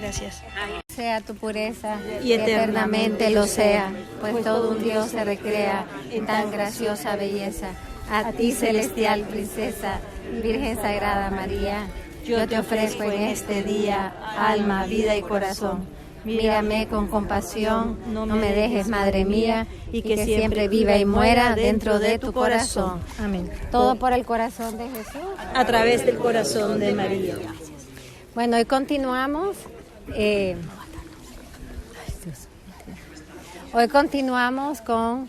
Gracias. Sea tu pureza Y eternamente lo sea, pues todo un Dios se recrea en tan graciosa belleza. A ti, celestial princesa, Virgen Sagrada María, yo te ofrezco en este día alma, vida y corazón. Mírame con compasión, no me dejes, Madre mía, y que siempre viva y muera dentro de tu corazón. Amén. Todo por el corazón de Jesús. A través del corazón de María. Bueno, hoy continuamos. Hoy continuamos con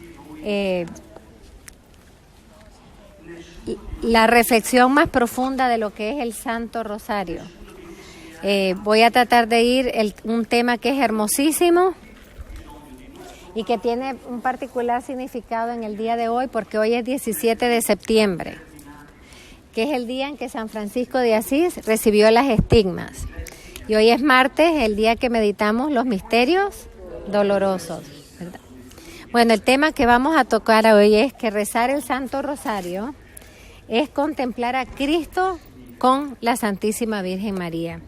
la reflexión más profunda de lo que es el Santo Rosario. Voy a tratar de ir un tema que es hermosísimo y que tiene un particular significado en el día de hoy, porque hoy es 17 de septiembre, que es el día en que San Francisco de Asís recibió las estigmas. Y hoy es martes, el día que meditamos los misterios dolorosos, ¿verdad? Bueno, el tema que vamos a tocar hoy es que rezar el Santo Rosario es contemplar a Cristo con la Santísima Virgen María.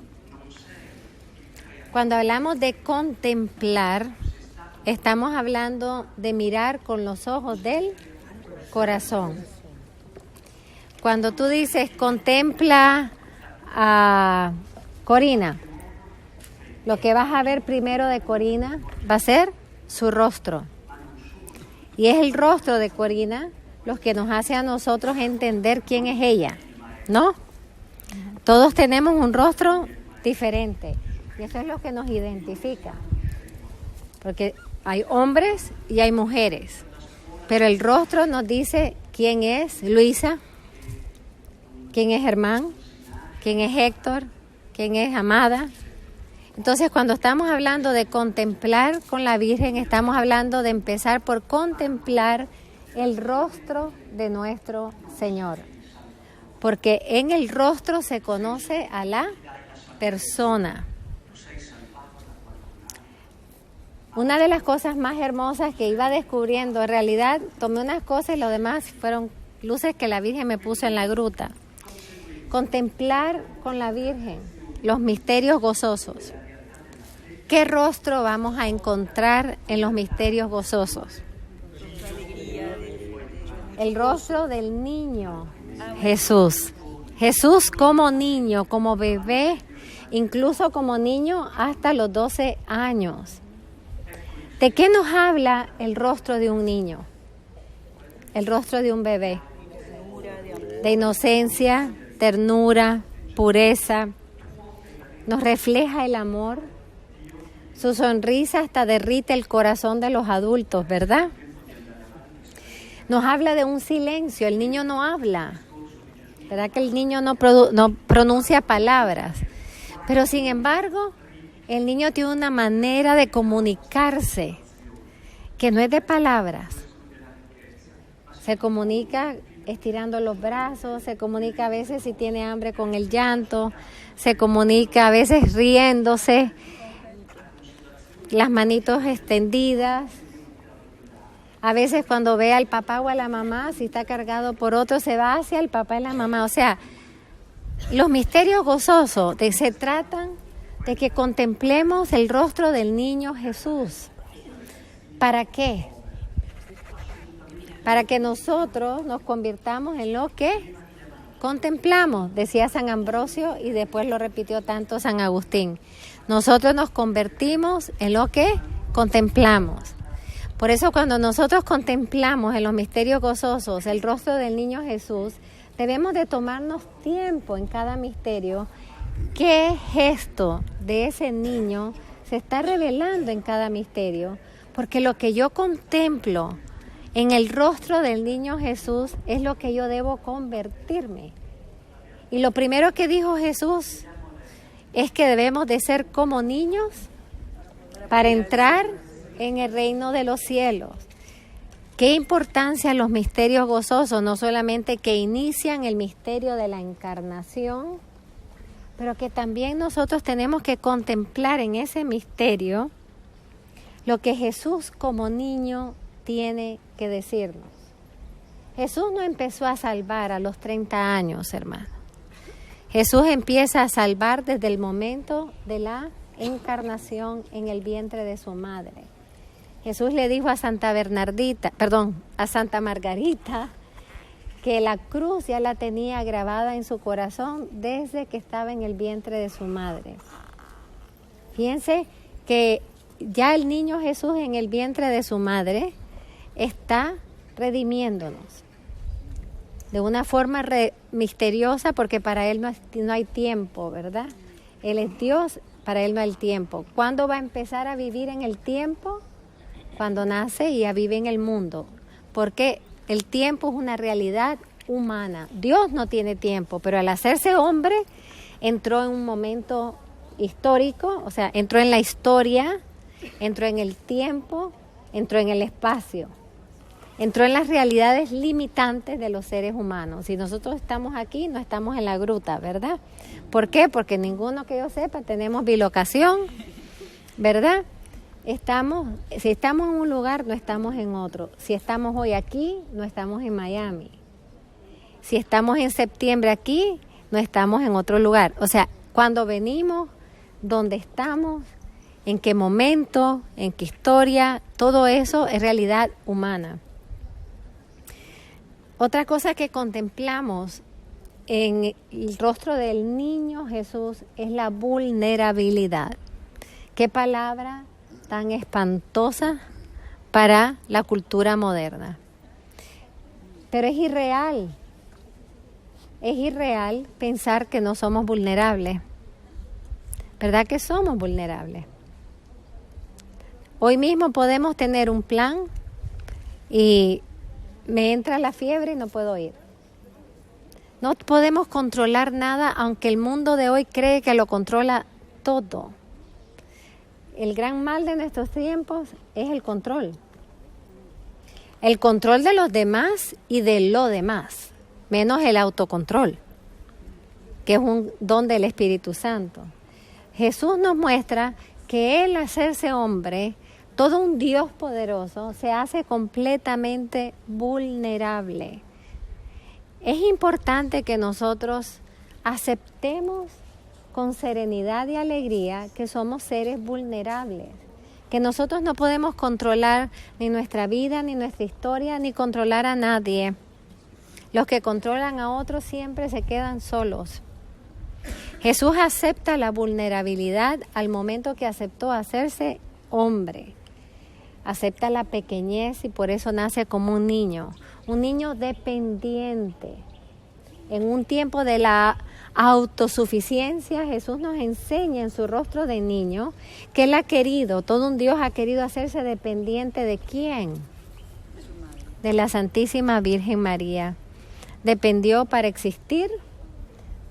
Cuando hablamos de contemplar, estamos hablando de mirar con los ojos del corazón. Cuando tú dices contempla a Corina, lo que vas a ver primero de Corina va a ser su rostro. Y es el rostro de Corina lo que nos hace a nosotros entender quién es ella, ¿no? Todos tenemos un rostro diferente y eso es lo que nos identifica. Porque hay hombres y hay mujeres, pero el rostro nos dice quién es Luisa, quién es Germán, quién es Héctor, quién es Amada. Entonces, cuando estamos hablando de contemplar con la Virgen, estamos hablando de empezar por contemplar el rostro de nuestro Señor. Porque en el rostro se conoce a la persona. Una de las cosas más hermosas que iba descubriendo, en realidad tomé unas cosas y lo demás fueron luces que la Virgen me puso en la gruta. Contemplar con la Virgen los misterios gozosos. ¿Qué rostro vamos a encontrar en los misterios gozosos? El rostro del niño Jesús. Jesús como niño, como bebé, incluso como niño hasta los 12 años. ¿De qué nos habla el rostro de un niño? El rostro de un bebé. De inocencia, ternura, pureza. Nos refleja el amor. Su sonrisa hasta derrite el corazón de los adultos, ¿verdad? Nos habla de un silencio. El niño no habla. ¿Verdad que el niño no pronuncia palabras? Pero sin embargo, el niño tiene una manera de comunicarse que no es de palabras. Se comunica estirando los brazos, se comunica a veces si tiene hambre con el llanto, se comunica a veces riéndose, las manitos extendidas. A veces cuando ve al papá o a la mamá, si está cargado por otro, se va hacia el papá y la mamá. O sea, los misterios gozosos se tratan de que contemplemos el rostro del niño Jesús. ¿Para qué? Para que nosotros nos convirtamos en lo que contemplamos, decía San Ambrosio y después lo repitió tanto San Agustín. Nosotros nos convertimos en lo que contemplamos. Por eso cuando nosotros contemplamos en los misterios gozosos el rostro del niño Jesús, debemos de tomarnos tiempo en cada misterio. ¿Qué gesto de ese niño se está revelando en cada misterio? Porque lo que yo contemplo en el rostro del niño Jesús es lo que yo debo convertirme. Y lo primero que dijo Jesús es que debemos de ser como niños para entrar en el reino de los cielos. Qué importancia los misterios gozosos, no solamente que inician el misterio de la encarnación, pero que también nosotros tenemos que contemplar en ese misterio lo que Jesús como niño tiene que decirnos. Jesús no empezó a salvar a los 30 años, hermano. Jesús empieza a salvar desde el momento de la encarnación en el vientre de su madre. Jesús le dijo a Santa Margarita, que la cruz ya la tenía grabada en su corazón desde que estaba en el vientre de su madre. Fíjense que ya el niño Jesús en el vientre de su madre está redimiéndonos de una forma misteriosa, porque para Él no hay tiempo, ¿verdad? Él es Dios, para Él no hay tiempo. ¿Cuándo va a empezar a vivir en el tiempo? Cuando nace y ya vive en el mundo, porque el tiempo es una realidad humana. Dios no tiene tiempo, pero al hacerse hombre entró en un momento histórico, o sea, entró en la historia, entró en el tiempo, entró en el espacio, entró en las realidades limitantes de los seres humanos. Si nosotros estamos aquí, no estamos en la gruta, ¿verdad? ¿Por qué? Porque ninguno que yo sepa tenemos bilocación, ¿verdad? Si estamos en un lugar, no estamos en otro. Si estamos hoy aquí, no estamos en Miami. Si estamos en septiembre aquí, no estamos en otro lugar. O sea, cuando venimos, dónde estamos, en qué momento, en qué historia, todo eso es realidad humana. Otra cosa que contemplamos en el rostro del niño Jesús es la vulnerabilidad. ¿Qué palabra tan espantosa para la cultura moderna? Pero es irreal pensar que no somos vulnerables. ¿Verdad que somos vulnerables? Hoy mismo podemos tener un plan y me entra la fiebre y no puedo ir. No podemos controlar nada, aunque el mundo de hoy cree que lo controla todo. El gran mal de nuestros tiempos es el control. El control de los demás y de lo demás, menos el autocontrol, que es un don del Espíritu Santo. Jesús nos muestra que Él, al hacerse hombre, todo un Dios poderoso, se hace completamente vulnerable. Es importante que nosotros aceptemos con serenidad y alegría que somos seres vulnerables, que nosotros no podemos controlar ni nuestra vida, ni nuestra historia, ni controlar a nadie. Los que controlan a otros siempre se quedan solos. Jesús acepta la vulnerabilidad al momento que aceptó hacerse hombre. Acepta la pequeñez y por eso nace como un niño dependiente. En un tiempo de la autosuficiencia, Jesús nos enseña en su rostro de niño que Él ha querido, todo un Dios ha querido hacerse dependiente ¿de quién? De la Santísima Virgen María. Dependió para existir,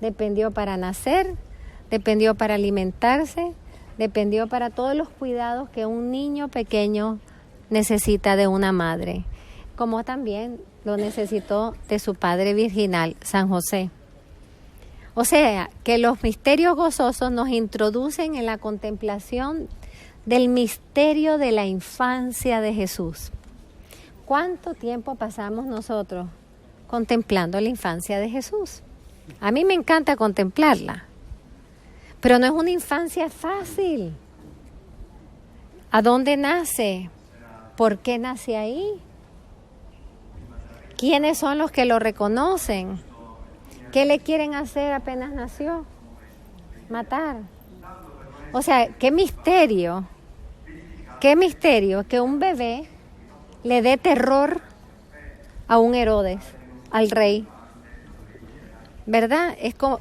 dependió para nacer, dependió para alimentarse, dependió para todos los cuidados que un niño pequeño necesita de una madre, como también lo necesitó de su padre virginal, San José. O sea, que los misterios gozosos nos introducen en la contemplación del misterio de la infancia de Jesús. ¿Cuánto tiempo pasamos nosotros contemplando la infancia de Jesús? A mí me encanta contemplarla, pero no es una infancia fácil. ¿A dónde nace? ¿Por qué nace ahí? ¿Quiénes son los que lo reconocen? ¿Qué le quieren hacer apenas nació? Matar. O sea, qué misterio que un bebé le dé terror a un Herodes, al rey. ¿Verdad? Es como,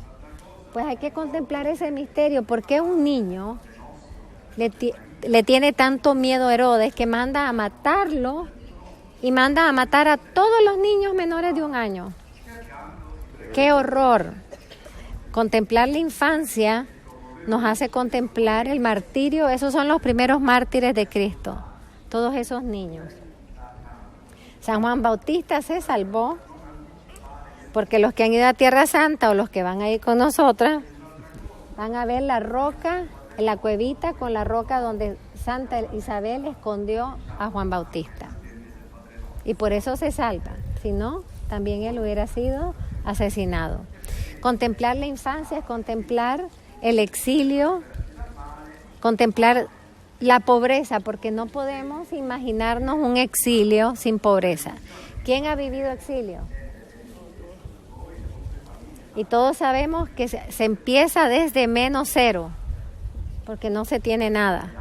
pues hay que contemplar ese misterio. ¿Por qué un niño le tiene tanto miedo a Herodes que manda a matarlo y manda a matar a todos los niños menores de 1 año? ¡Qué horror! Contemplar la infancia nos hace contemplar el martirio. Esos son los primeros mártires de Cristo, todos esos niños. San Juan Bautista se salvó porque los que han ido a Tierra Santa o los que van a ir con nosotras van a ver la roca, la cuevita con la roca donde Santa Isabel escondió a Juan Bautista. Y por eso se salva. Si no, también él hubiera sido asesinado. Contemplar la infancia es contemplar el exilio contemplar la pobreza, porque no podemos imaginarnos un exilio sin pobreza. ¿Quién ha vivido exilio? Y todos sabemos que se empieza desde -0, porque no se tiene nada.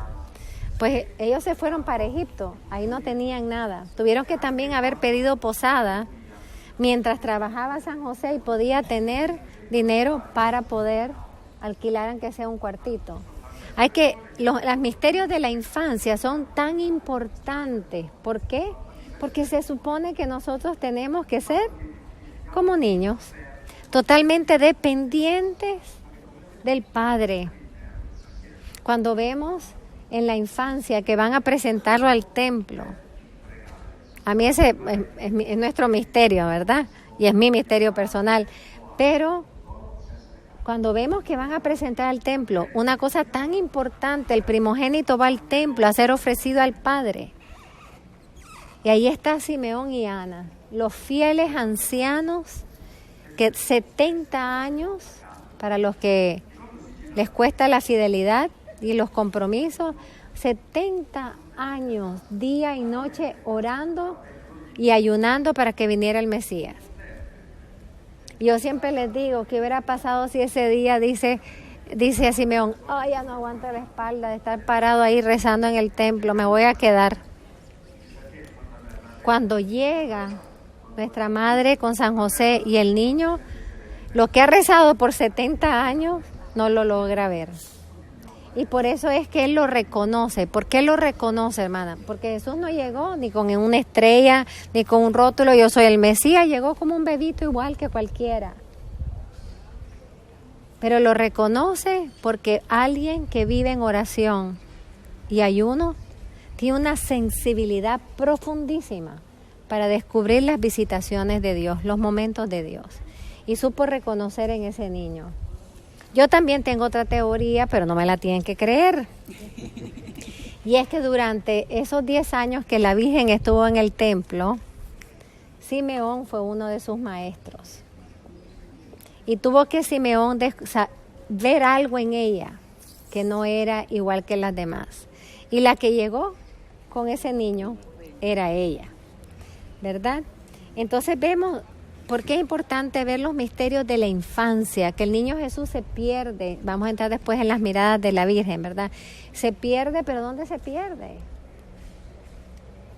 Pues ellos se fueron para Egipto, ahí no tenían nada. Tuvieron que también haber pedido posada mientras trabajaba San José y podía tener dinero para poder alquilar aunque sea un cuartito. Los misterios de la infancia son tan importantes. ¿Por qué? Porque se supone que nosotros tenemos que ser como niños, totalmente dependientes del Padre. Cuando vemos en la infancia que van a presentarlo al templo, a mí ese es nuestro misterio, ¿verdad? Y es mi misterio personal. Pero cuando vemos que van a presentar al templo una cosa tan importante, el primogénito va al templo a ser ofrecido al Padre. Y ahí está Simeón y Ana, los fieles ancianos, que 70 años, para los que les cuesta la fidelidad y los compromisos, 70 años, día y noche, orando y ayunando para que viniera el Mesías. Yo siempre les digo, ¿qué hubiera pasado si ese día dice a Simeón, ya no aguanto la espalda de estar parado ahí rezando en el templo, me voy a quedar? Cuando llega nuestra madre con San José y el niño, lo que ha rezado por 70 años no lo logra ver. Y por eso es que él lo reconoce. ¿Por qué lo reconoce, hermana? Porque Jesús no llegó ni con una estrella, ni con un rótulo, yo soy el Mesías, llegó como un bebito igual que cualquiera. Pero lo reconoce porque alguien que vive en oración y ayuno tiene una sensibilidad profundísima para descubrir las visitaciones de Dios, los momentos de Dios. Y supo reconocer en ese niño. Yo también tengo otra teoría, pero no me la tienen que creer. Y es que durante esos 10 años que la Virgen estuvo en el templo, Simeón fue uno de sus maestros. Y tuvo que Simeón ver algo en ella que no era igual que las demás. Y la que llegó con ese niño era ella, ¿verdad? Entonces vemos por qué es importante ver los misterios de la infancia, que el niño Jesús se pierde. Vamos a entrar después en las miradas de la Virgen, ¿verdad? Se pierde, pero ¿dónde se pierde?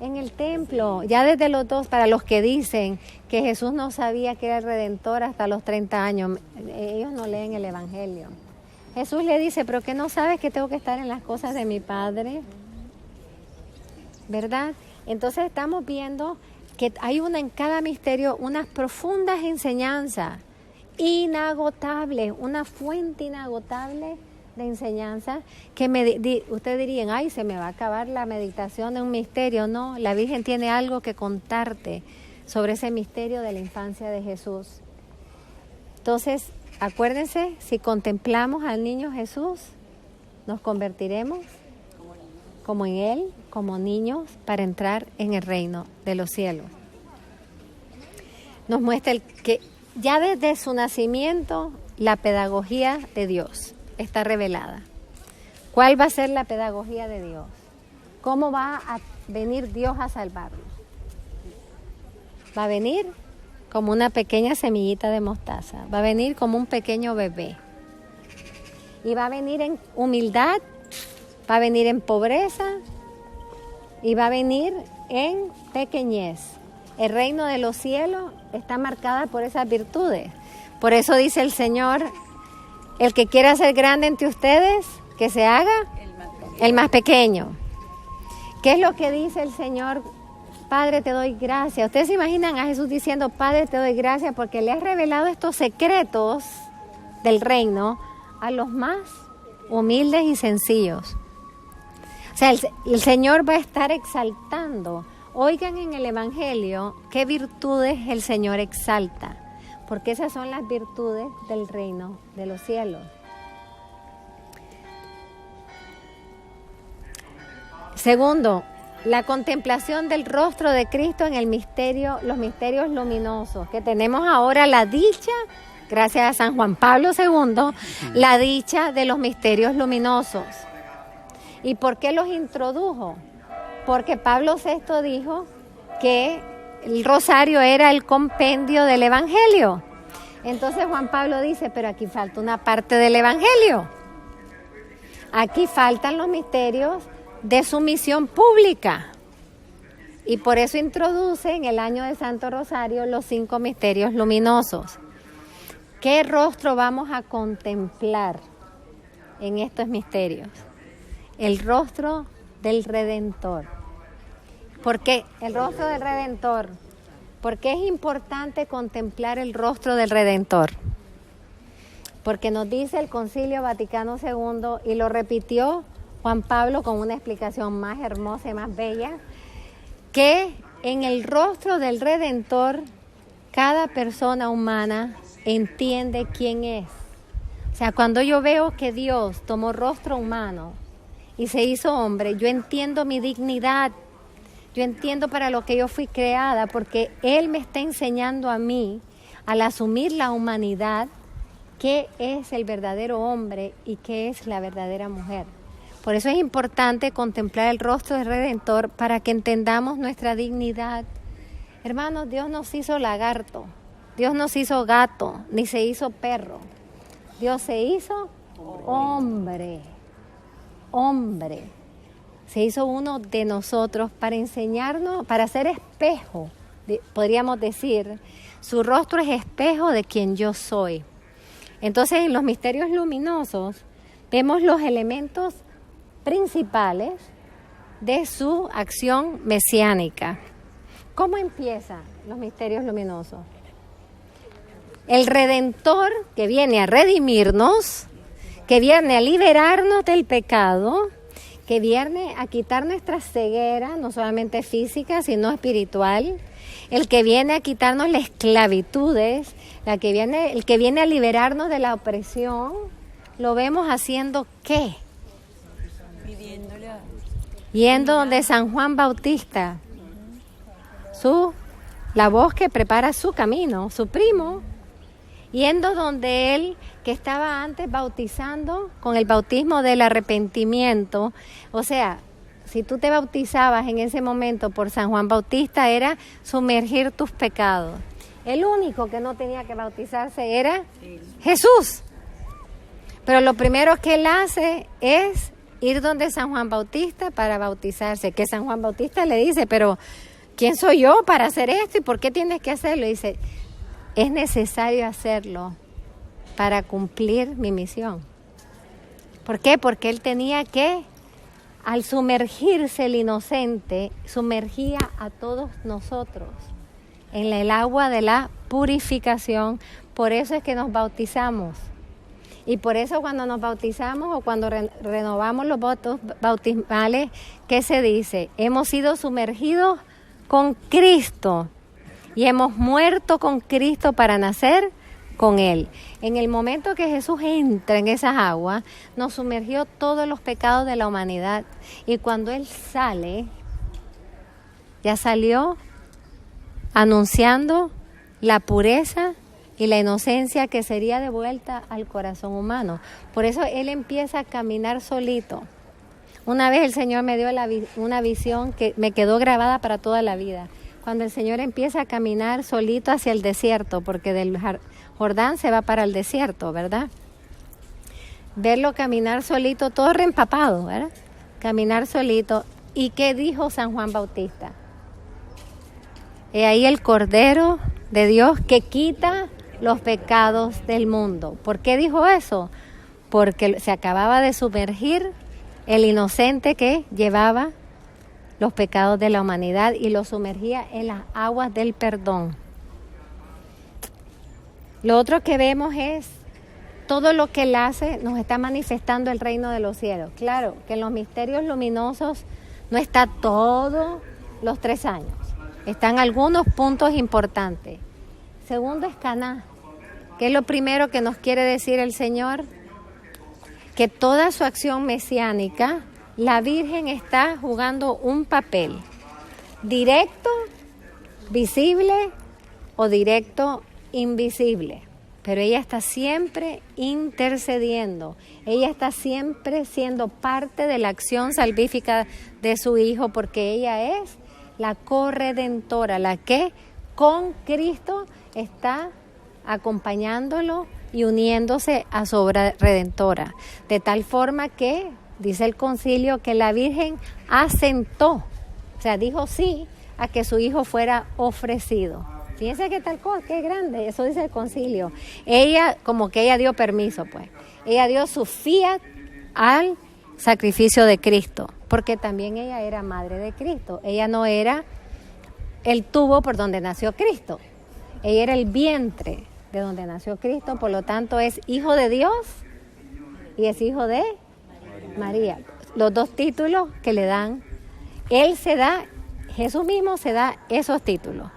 En el templo, ya desde los 2, para los que dicen que Jesús no sabía que era el Redentor hasta los 30 años, ellos no leen el Evangelio. Jesús le dice, ¿pero qué no sabes que tengo que estar en las cosas de mi Padre? ¿Verdad? Entonces estamos viendo que hay en cada misterio unas profundas enseñanzas inagotables, una fuente inagotable de enseñanza que ustedes dirían, ay, se me va a acabar la meditación de un misterio. No, la Virgen tiene algo que contarte sobre ese misterio de la infancia de Jesús. Entonces, acuérdense, si contemplamos al niño Jesús, nos convertiremos como en Él, como niños, para entrar en el reino de los cielos. Nos muestra que ya desde su nacimiento la pedagogía de Dios está revelada. ¿Cuál va a ser la pedagogía de Dios? ¿Cómo va a venir Dios a salvarnos? Va a venir como una pequeña semillita de mostaza, va a venir como un pequeño bebé. Y va a venir en humildad, va a venir en pobreza y va a venir en pequeñez. El reino de los cielos está marcada por esas virtudes. Por eso dice el Señor, el que quiera ser grande entre ustedes, que se haga el más pequeño. ¿Qué es lo que dice el Señor? Padre, te doy gracias. Ustedes se imaginan a Jesús diciendo, Padre, te doy gracias porque le has revelado estos secretos del reino a los más humildes y sencillos. O sea, el Señor va a estar exaltando. Oigan en el Evangelio qué virtudes el Señor exalta, porque esas son las virtudes del reino de los cielos. Segundo, la contemplación del rostro de Cristo en el misterio, los misterios luminosos, que tenemos ahora la dicha, gracias a San Juan Pablo II, la dicha de los misterios luminosos. ¿Y por qué los introdujo? Porque Pablo VI dijo que el rosario era el compendio del Evangelio. Entonces Juan Pablo dice, pero aquí falta una parte del Evangelio. Aquí faltan los misterios de su misión pública. Y por eso introduce en el año de Santo Rosario los 5 misterios luminosos. ¿Qué rostro vamos a contemplar en estos misterios? El rostro del Redentor. ¿Por qué? El rostro del Redentor. ¿Por qué es importante contemplar el rostro del Redentor? Porque nos dice el Concilio Vaticano II, y lo repitió Juan Pablo con una explicación más hermosa y más bella, que en el rostro del Redentor cada persona humana entiende quién es. O sea, cuando yo veo que Dios tomó rostro humano y se hizo hombre, yo entiendo mi dignidad. Yo entiendo para lo que yo fui creada, porque Él me está enseñando a mí, al asumir la humanidad, qué es el verdadero hombre y qué es la verdadera mujer. Por eso es importante contemplar el rostro del Redentor para que entendamos nuestra dignidad. Hermanos, Dios nos hizo lagarto, Dios nos hizo gato, ni se hizo perro. Dios se hizo hombre. Se hizo uno de nosotros para enseñarnos, para ser espejo, podríamos decir. Su rostro es espejo de quien yo soy. Entonces, en los misterios luminosos vemos los elementos principales de su acción mesiánica. ¿Cómo empiezan los misterios luminosos? El Redentor, que viene a redimirnos, que viene a liberarnos del pecado, que viene a quitar nuestra ceguera, no solamente física, sino espiritual, el que viene a quitarnos las esclavitudes, el que viene a liberarnos de la opresión, lo vemos haciendo ¿qué? Yendo donde San Juan Bautista, la voz que prepara su camino, su primo, yendo donde él, que estaba antes bautizando con el bautismo del arrepentimiento. O sea, si tú te bautizabas en ese momento por San Juan Bautista, era sumergir tus pecados. El único que no tenía que bautizarse era Jesús. Pero lo primero que él hace es ir donde San Juan Bautista para bautizarse. Que San Juan Bautista le dice, pero ¿quién soy yo para hacer esto? ¿Y por qué tienes que hacerlo? Y dice, es necesario hacerlo para cumplir mi misión. ¿Por qué? Porque él tenía que, al sumergirse el inocente, sumergía a todos nosotros en el agua de la purificación. Por eso es que nos bautizamos. Y por eso cuando nos bautizamos o cuando renovamos los votos bautismales, ¿qué se dice? Hemos sido sumergidos con Cristo y hemos muerto con Cristo para nacer con Él. En el momento que Jesús entra en esas aguas, nos sumergió todos los pecados de la humanidad. Y cuando Él sale, ya salió anunciando la pureza y la inocencia que sería devuelta al corazón humano. Por eso Él empieza a caminar solito. Una vez el Señor me dio una visión que me quedó grabada para toda la vida. Cuando el Señor empieza a caminar solito hacia el desierto, porque del Jordán se va para el desierto, ¿verdad? Verlo caminar solito, todo reempapado, ¿verdad? Caminar solito. ¿Y qué dijo San Juan Bautista? He ahí el Cordero de Dios que quita los pecados del mundo. ¿Por qué dijo eso? Porque se acababa de sumergir el inocente que llevaba los pecados de la humanidad y los sumergía en las aguas del perdón. Lo otro que vemos es todo lo que Él hace nos está manifestando el reino de los cielos. Claro que en los misterios luminosos no está todos los 3 años. Están algunos puntos importantes. Segundo es Caná. ¿Qué es lo primero que nos quiere decir el Señor? Que toda su acción mesiánica, la Virgen está jugando un papel directo, visible o directo, invisible. pero ella está siempre intercediendo. Ella está siempre siendo parte de la acción salvífica de su Hijo, porque ella es la corredentora, la que con Cristo está acompañándolo y uniéndose a su obra redentora. De tal forma que, dice el concilio, que la Virgen asentó, o sea, dijo sí a que su Hijo fuera ofrecido. Fíjense qué tal cosa, qué grande, eso dice el concilio. Ella, como que ella dio permiso, pues. Ella dio su fiat al sacrificio de Cristo, porque también ella era madre de Cristo. Ella no era el tubo por donde nació Cristo. Ella era el vientre de donde nació Cristo, por lo tanto es hijo de Dios y es hijo de María. Los dos títulos que le dan, Jesús mismo se da esos títulos.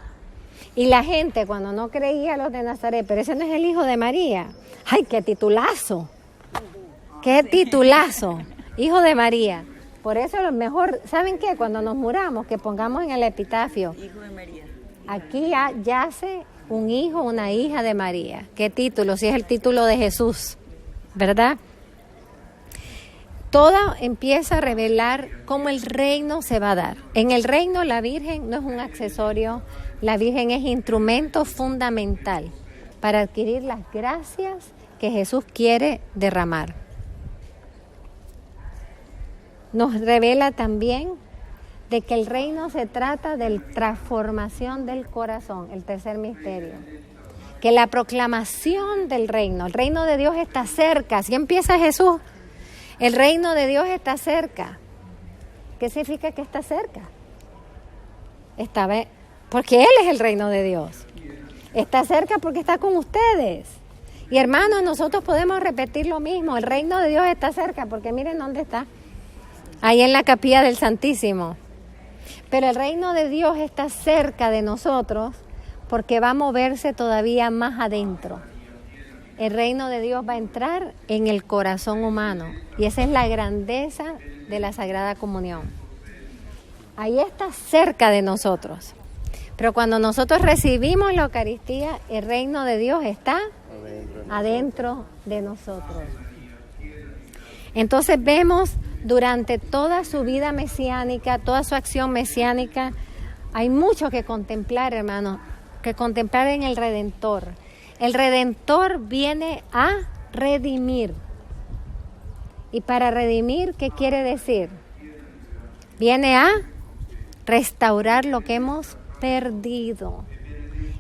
Y la gente cuando no creía a los de Nazaret, pero ese no es el hijo de María. ¡Ay, qué titulazo! ¡Qué titulazo! Hijo de María. Por eso lo mejor, ¿saben qué? Cuando nos muramos, que pongamos en el epitafio, Hijo de María. Aquí yace un hijo, una hija de María. ¿Qué título? Si es el título de Jesús, ¿verdad? Todo empieza a revelar cómo el reino se va a dar. En el reino la Virgen no es un accesorio, la Virgen es instrumento fundamental para adquirir las gracias que Jesús quiere derramar. Nos revela también de que el reino se trata de la transformación del corazón, el tercer misterio. Que la proclamación del reino, el reino de Dios está cerca. Así empieza Jesús. El reino de Dios está cerca. ¿Qué significa que está cerca? Porque Él es el reino de Dios. Está cerca porque está con ustedes. Y hermanos, nosotros podemos repetir lo mismo. El reino de Dios está cerca porque miren dónde está. Ahí en la capilla del Santísimo. Pero el reino de Dios está cerca de nosotros porque va a moverse todavía más adentro. El reino de Dios va a entrar en el corazón humano y esa es la grandeza de la Sagrada Comunión. Ahí está cerca de nosotros. Pero cuando nosotros recibimos la Eucaristía, el reino de Dios está adentro de nosotros. Entonces vemos durante toda su vida mesiánica, toda su acción mesiánica, hay mucho que contemplar, hermanos, que contemplar en el Redentor. El Redentor viene a redimir. Y para redimir, ¿qué quiere decir? Viene a restaurar lo que hemos perdido.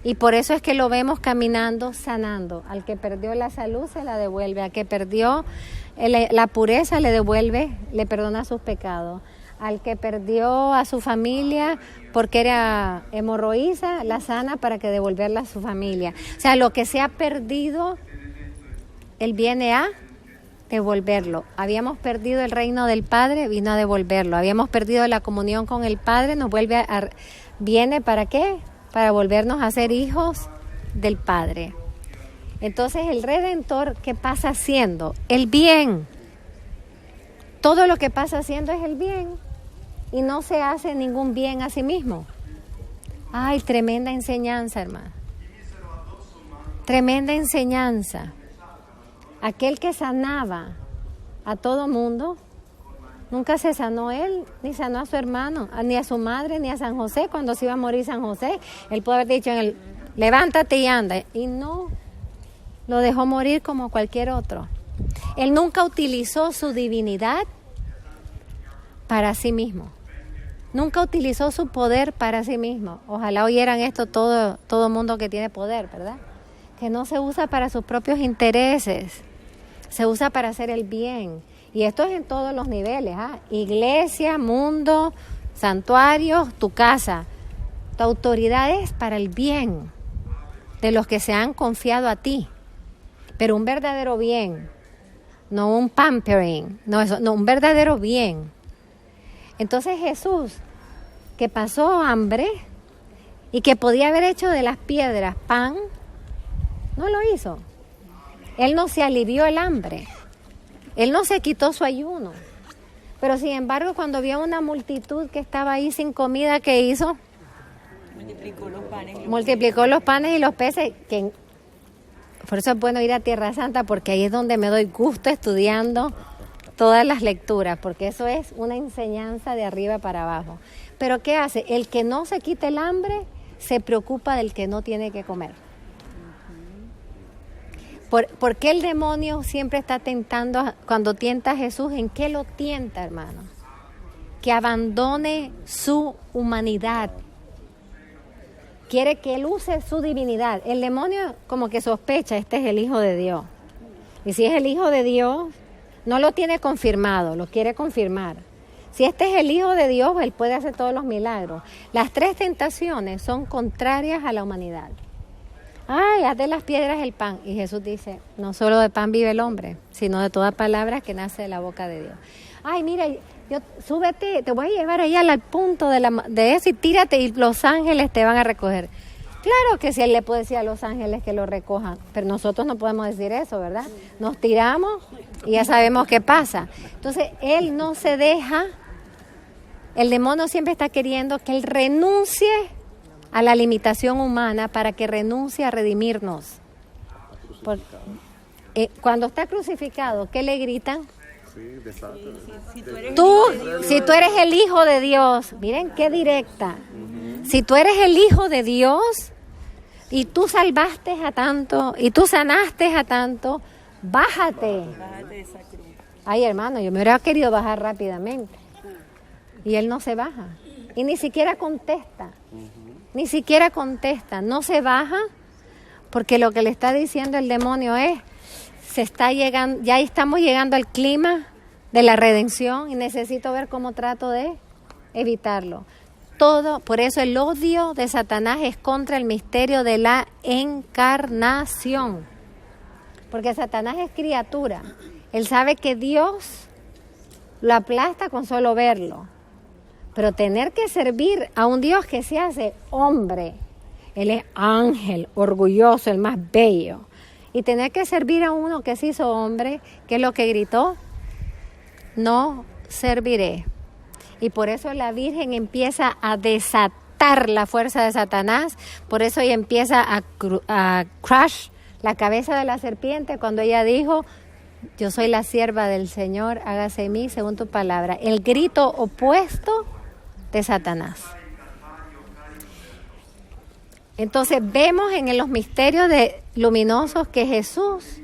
Y por eso es que lo vemos caminando, sanando. Al que perdió la salud se la devuelve, al que perdió la pureza le devuelve, le perdona sus pecados. Al que perdió a su familia porque era hemorroísa, la sana para que devolverla a su familia. O sea, lo que se ha perdido, Él viene a devolverlo. Habíamos perdido el reino del Padre, vino a devolverlo. Habíamos perdido la comunión con el Padre, viene ¿para qué? Para volvernos a ser hijos del Padre. Entonces el Redentor, ¿qué pasa haciendo? El bien. Todo lo que pasa haciendo es el bien. Y no se hace ningún bien a sí mismo. Ay, tremenda enseñanza, hermano. Tremenda enseñanza. Aquel que sanaba a todo mundo, nunca se sanó él, ni sanó a su hermano, ni a su madre, ni a San José. Cuando se iba a morir San José, él puede haber dicho levántate y anda. Y no, lo dejó morir como cualquier otro. Él nunca utilizó su divinidad para sí mismo. Nunca utilizó su poder para sí mismo. Ojalá oyeran esto todo mundo que tiene poder, ¿verdad? Que no se usa para sus propios intereses. Se usa para hacer el bien. Y esto es en todos los niveles, ¿ah? Iglesia, mundo, santuarios, tu casa. Tu autoridad es para el bien de los que se han confiado a ti. Pero un verdadero bien, no un pampering, no, un verdadero bien. Entonces Jesús, que pasó hambre y que podía haber hecho de las piedras pan, no lo hizo. Él no se alivió el hambre. Él no se quitó su ayuno. Pero sin embargo, cuando vio una multitud que estaba ahí sin comida, ¿qué hizo? Multiplicó los panes. Multiplicó los panes y los peces. por eso es bueno ir a Tierra Santa, porque ahí es donde me doy gusto estudiando todas las lecturas, porque eso es una enseñanza de arriba para abajo. Pero ¿qué hace? El que no se quite el hambre se preocupa del que no tiene que comer. ¿Por qué el demonio siempre está tentando, cuando tienta a Jesús? ¿En qué lo tienta, hermano? Que abandone su humanidad. Quiere que él use su divinidad. El demonio como que sospecha, este es el Hijo de Dios. Y si es el Hijo de Dios, no lo tiene confirmado, lo quiere confirmar. Si este es el Hijo de Dios, él puede hacer todos los milagros. Las tres tentaciones son contrarias a la humanidad. Ay, haz de las piedras el pan. Y Jesús dice, no solo de pan vive el hombre, sino de toda palabra que nace de la boca de Dios. Ay, mira, súbete, te voy a llevar allá al punto de eso y tírate y los ángeles te van a recoger. Claro que si él le puede decir a los ángeles que lo recojan, pero nosotros no podemos decir eso, ¿verdad? Nos tiramos y ya sabemos qué pasa. Entonces, él no se deja, el demonio siempre está queriendo que él renuncie a la limitación humana para que renuncie a redimirnos. Cuando está crucificado, ¿qué le gritan? Si tú eres el Hijo de Dios, miren qué directa. Si tú eres el Hijo de Dios y tú salvaste a tanto y tú sanaste a tanto, bájate. Ay, hermano, yo me hubiera querido bajar rápidamente. Y él no se baja. Y ni siquiera contesta. Ni siquiera contesta. No se baja porque lo que le está diciendo el demonio es, ya estamos llegando al clima de la redención y necesito ver cómo trato de evitarlo. Por eso el odio de Satanás es contra el misterio de la encarnación. Porque Satanás es criatura. Él sabe que Dios lo aplasta con solo verlo. Pero tener que servir a un Dios que se hace hombre, Él es ángel, orgulloso, el más bello. Y tener que servir a uno que se hizo hombre, ¿qué es lo que gritó? No serviré. Y por eso la Virgen empieza a desatar la fuerza de Satanás, por eso ella empieza a crush la cabeza de la serpiente cuando ella dijo, yo soy la sierva del Señor, hágase en mí según tu palabra. El grito opuesto de Satanás. Entonces vemos en los misterios luminosos que Jesús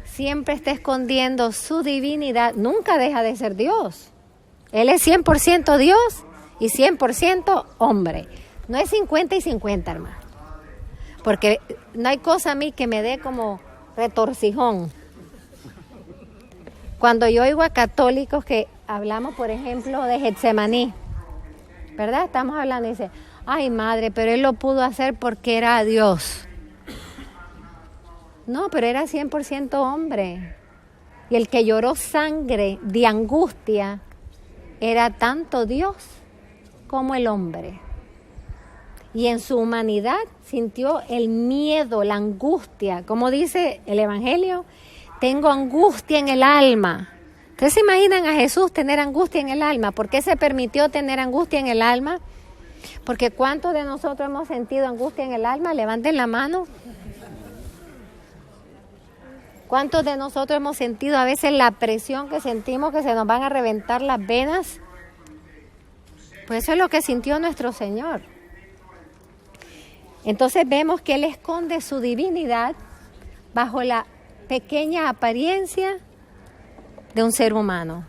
siempre está escondiendo su divinidad, nunca deja de ser Dios. Él es 100% Dios y 100% hombre. No es 50 y 50, hermano. Porque no hay cosa a mí que me dé como retorcijón. Cuando yo oigo a católicos que hablamos, por ejemplo, de Getsemaní, ¿verdad? Estamos hablando y dice, ay madre, pero él lo pudo hacer porque era Dios. No, pero era 100% hombre. Y el que lloró sangre de angustia era tanto Dios como el hombre. Y en su humanidad sintió el miedo, la angustia. Como dice el Evangelio, tengo angustia en el alma. ¿Ustedes se imaginan a Jesús tener angustia en el alma? ¿Por qué se permitió tener angustia en el alma? Porque ¿cuántos de nosotros hemos sentido angustia en el alma? Levanten la mano. ¿Cuántos de nosotros hemos sentido a veces la presión que sentimos que se nos van a reventar las venas? Pues eso es lo que sintió nuestro Señor. Entonces vemos que Él esconde su divinidad bajo la pequeña apariencia de un ser humano.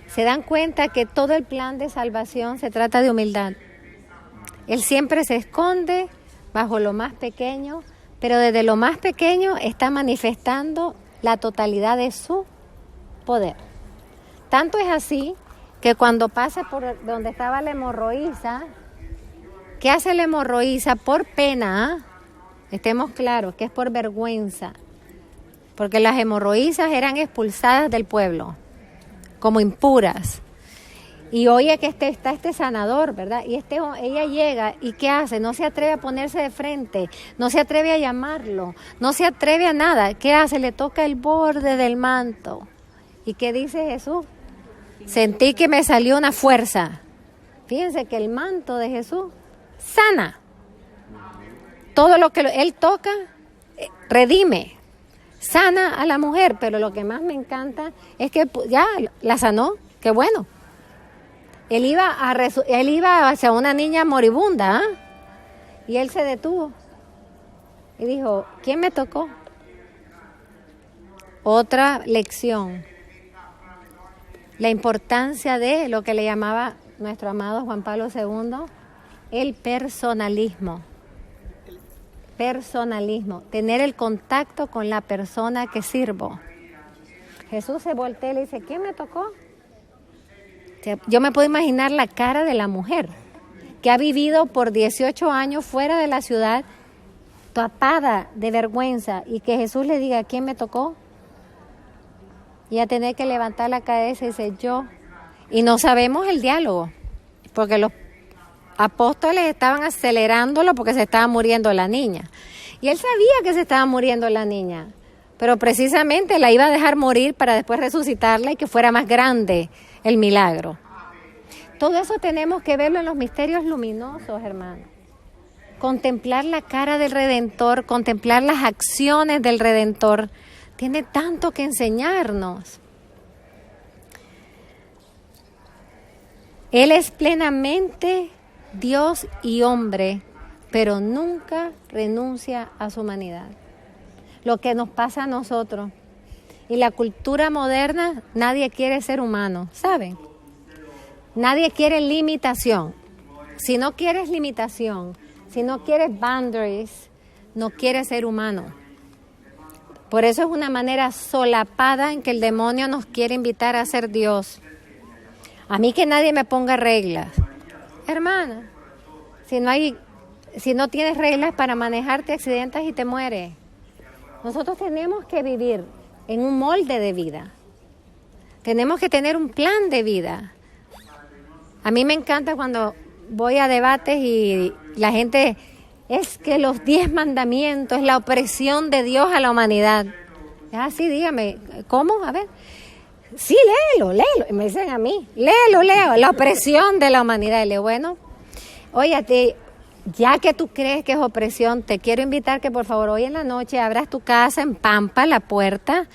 Se dan cuenta que todo el plan de salvación se trata de humildad. Él siempre se esconde bajo lo más pequeño, pero desde lo más pequeño está manifestando la totalidad de su poder. Tanto es así que cuando pasa por donde estaba la hemorroísa, ¿qué hace la hemorroísa? Por pena, estemos claros, que es por vergüenza, porque las hemorroísas eran expulsadas del pueblo como impuras. Y oye que está este sanador, ¿verdad? Y ella llega y ¿qué hace? No se atreve a ponerse de frente, no se atreve a llamarlo, no se atreve a nada. ¿Qué hace? Le toca el borde del manto. ¿Y qué dice Jesús? Sentí que me salió una fuerza. Fíjense que el manto de Jesús sana. todo lo que Él toca, redime, sana a la mujer, pero lo que más me encanta es que ya la sanó, qué bueno. Él iba hacia una niña moribunda, ¿eh? Y Él se detuvo y dijo, ¿quién me tocó? Otra lección, la importancia de lo que le llamaba nuestro amado Juan Pablo II, el personalismo. Personalismo, tener el contacto con la persona que sirvo. Jesús se voltea y le dice, ¿quién me tocó? Yo me puedo imaginar la cara de la mujer que ha vivido por 18 años fuera de la ciudad, tapada de vergüenza, y que Jesús le diga, ¿quién me tocó? Y a tener que levantar la cabeza y decir, yo. Y no sabemos el diálogo, porque los apóstoles estaban acelerándolo porque se estaba muriendo la niña. Y él sabía que se estaba muriendo la niña, pero precisamente la iba a dejar morir para después resucitarla y que fuera más grande el milagro. Todo eso tenemos que verlo en los misterios luminosos, hermanos. Contemplar la cara del Redentor, contemplar las acciones del Redentor, tiene tanto que enseñarnos. Él es plenamente Dios y hombre, pero nunca renuncia a su humanidad. Lo que nos pasa a nosotros. Y la cultura moderna, nadie quiere ser humano, ¿saben? Nadie quiere limitación. Si no quieres limitación, si no quieres boundaries, no quieres ser humano. Por eso es una manera solapada en que el demonio nos quiere invitar a ser Dios. A mí que nadie me ponga reglas. Hermana, si no tienes reglas para manejar, te accidentas y te mueres. Nosotros tenemos que vivir en un molde de vida. Tenemos que tener un plan de vida. A mí me encanta cuando voy a debates y la gente, es que los 10 mandamientos es la opresión de Dios a la humanidad. Es así, dígame, ¿cómo? A ver. Sí, léelo. Y me dicen a mí, leo, la opresión de la humanidad. Y le digo, bueno, oye, ya que tú crees que es opresión, te quiero invitar que por favor hoy en la noche abras tu casa en Pampa, la puerta,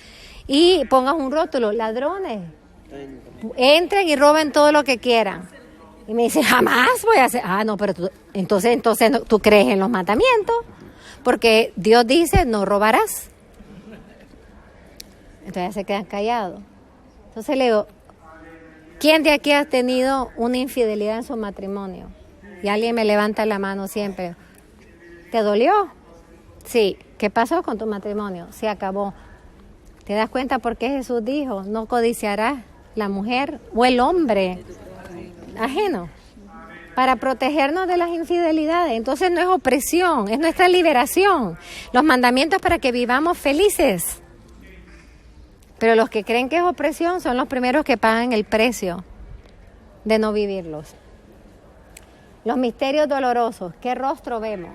y pongas un rótulo, ladrones, entren y roben todo lo que quieran. Y me dice, jamás voy a hacer. No, pero entonces tú crees en los mandamientos, porque Dios dice, no robarás. Entonces ya se quedan callados. Entonces le digo, ¿quién de aquí ha tenido una infidelidad en su matrimonio? Y alguien me levanta la mano siempre. ¿Te dolió? Sí. ¿Qué pasó con tu matrimonio? Se acabó. ¿Te das cuenta por qué Jesús dijo, no codiciarás la mujer o el hombre ajeno? Para protegernos de las infidelidades. Entonces no es opresión, es nuestra liberación. Los mandamientos para que vivamos felices. Pero los que creen que es opresión son los primeros que pagan el precio de no vivirlos. Los misterios dolorosos. ¿Qué rostro vemos?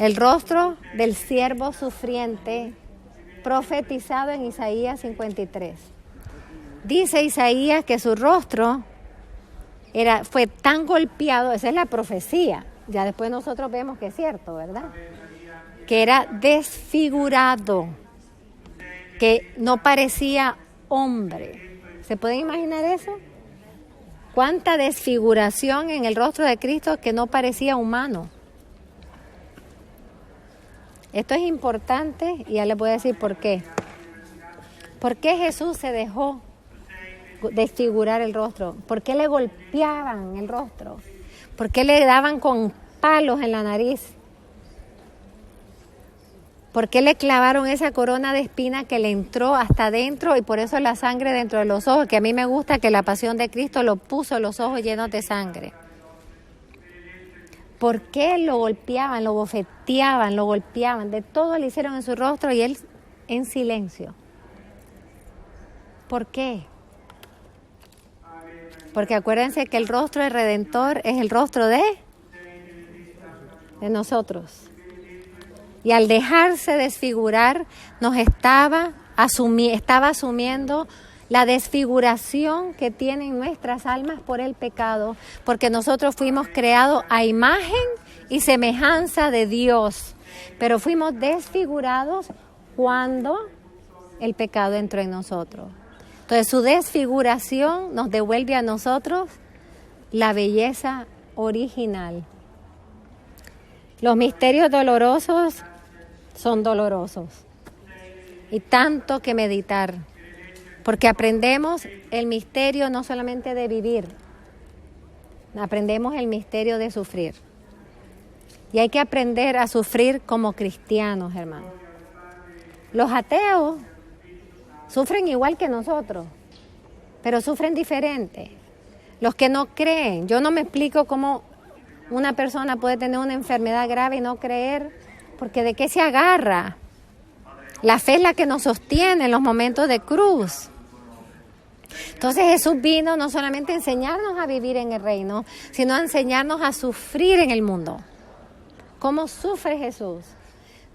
El rostro del siervo sufriente profetizado en Isaías 53. Dice Isaías que su rostro fue tan golpeado, esa es la profecía, ya después nosotros vemos que es cierto, ¿verdad? Que era desfigurado, que no parecía hombre. ¿Se pueden imaginar eso? Cuánta desfiguración en el rostro de Cristo que no parecía humano. Esto es importante y ya les voy a decir por qué. ¿Por qué Jesús se dejó desfigurar el rostro? ¿Por qué le golpeaban el rostro? ¿Por qué le daban con palos en la nariz? ¿Por qué le clavaron esa corona de espinas que le entró hasta adentro y por eso la sangre dentro de los ojos? Que a mí me gusta que la pasión de Cristo lo puso los ojos llenos de sangre. ¿Por qué lo golpeaban, lo bofeteaban, lo golpeaban? De todo le hicieron en su rostro y él en silencio. ¿Por qué? Porque acuérdense que el rostro del Redentor es el rostro de nosotros. Y al dejarse desfigurar, estaba asumiendo la desfiguración que tienen nuestras almas por el pecado, porque nosotros fuimos creados a imagen y semejanza de Dios, pero fuimos desfigurados cuando el pecado entró en nosotros. Entonces su desfiguración nos devuelve a nosotros la belleza original. Los misterios dolorosos son dolorosos y tanto que meditar, porque aprendemos el misterio no solamente de vivir, aprendemos el misterio de sufrir. Y hay que aprender a sufrir como cristianos, hermanos. Los ateos sufren igual que nosotros, pero sufren diferente. Los que no creen, yo no me explico cómo una persona puede tener una enfermedad grave y no creer, porque ¿de qué se agarra? La fe es la que nos sostiene en los momentos de cruz. Entonces Jesús vino no solamente a enseñarnos a vivir en el reino, sino a enseñarnos a sufrir en el mundo. ¿Cómo sufre Jesús?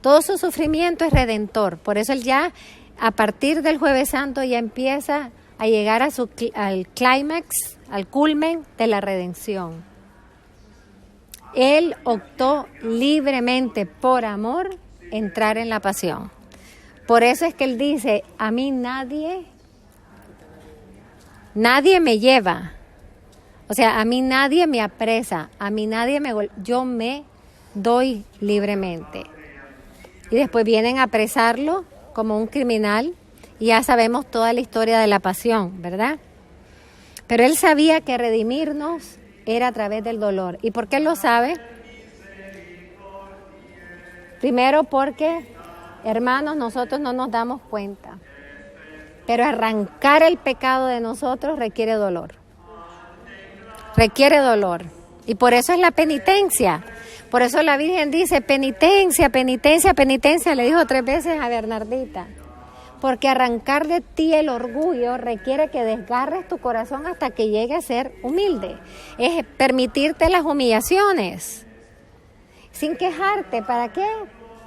Todo su sufrimiento es redentor. Por eso Él ya, a partir del Jueves Santo, ya empieza a llegar al clímax, al culmen de la redención. Él optó libremente, por amor, entrar en la pasión. Por eso es que Él dice, a mí nadie me lleva. O sea, a mí nadie me apresa, a mí nadie yo me doy libremente. Y después vienen a apresarlo como un criminal y ya sabemos toda la historia de la pasión, ¿verdad? Pero Él sabía que redimirnos era a través del dolor. ¿Y por qué lo sabe? Primero porque, hermanos, nosotros no nos damos cuenta, pero arrancar el pecado de nosotros requiere dolor. Requiere dolor. Y por eso es la penitencia. Por eso la Virgen dice, penitencia, penitencia, penitencia, le dijo 3 veces a Bernardita. Porque arrancar de ti el orgullo requiere que desgarres tu corazón hasta que llegue a ser humilde. Es permitirte las humillaciones, sin quejarte. ¿Para qué?